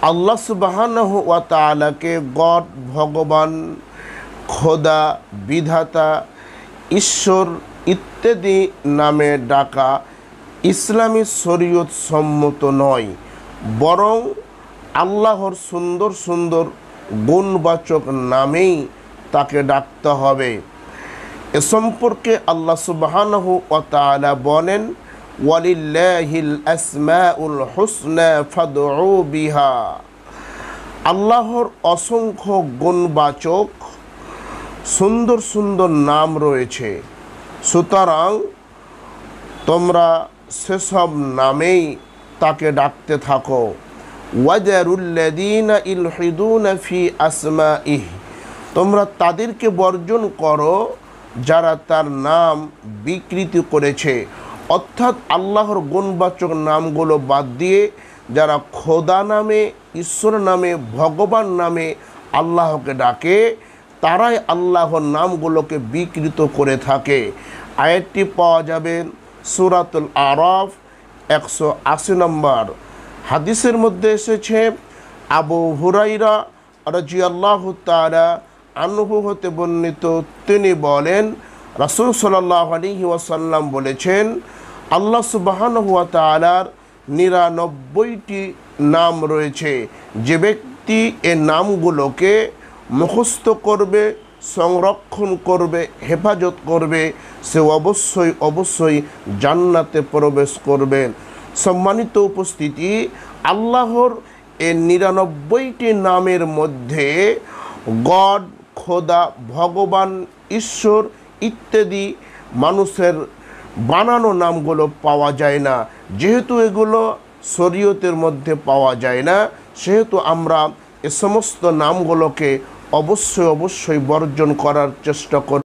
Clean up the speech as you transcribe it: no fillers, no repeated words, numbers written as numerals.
আল্লাহ সুবহানাহু ওয়া তাআলাকে গড, ভগবান, খোদা, বিধাতা, ঈশ্বর ইত্যাদি নামে ডাকা ইসলামী শরীয়ত সম্মত নয়, বরং আল্লাহর সুন্দর সুন্দর গুণবাচক নামেই তাকে ডাকতে হবে। এ সম্পর্কে আল্লাহ সুবহানাহু ওয়া তাআলা বলেন, ওয়ালিল্লাহিল আসমাউল হুসনা ফাদউ বিহা। আল্লাহর অসংখ্য গুণবাচক সুন্দর সুন্দর নাম রয়েছে, সুতরাং তোমরা সেসব নামেই তাকে ডাকতে থাকো। ওয়াজারুল্লাযীনা ইলহিদুনা ফি আসমাইহি, তোমরা তাদেরকে বর্জন করো যারা তার নাম বিকৃতি করেছে, অর্থাৎ আল্লাহর গুণবাচক নামগুলো বাদ দিয়ে যারা খোদা নামে, ঈশ্বর নামে, ভগবান নামে আল্লাহকে ডাকে, তারাই আল্লাহর নামগুলোকে বিকৃত করে থাকে। আয়াতটি পাওয়া যাবে সূরাতুল আরাফ 180 নম্বর। হাদিসের মধ্যে এসেছে, আবু হুরাইরা রাদিয়াল্লাহু তাআলা আনহু হতে বর্ণিত, তিনি বলেন, রাসূল সাল্লাল্লাহু আলাইহি ওয়াসাল্লাম বলেছেন, আল্লাহ সুবহানাহু ওয়া তাআলার 99টি নাম রয়েছে। যে ব্যক্তি এ নামগুলোকে মুখস্থ করবে, সংরক্ষণ করবে, হেফাজত করবে, সে অবশ্যই অবশ্যই জান্নাতে প্রবেশ করবে। সম্মানিত উপস্থিতি, আল্লাহর এ 99টি নামের মধ্যে গড, খোদা, ভগবান, ঈশ্বর ইত্যাদি মানুষের বানানো নামগুলো পাওয়া যায় না। যেহেতু এগুলো শরীয়তের মধ্যে পাওয়া যায় না, সেহেতু আমরা এ সমস্ত নামগুলোকে অবশ্যই অবশ্যই বর্জন করার চেষ্টা করি।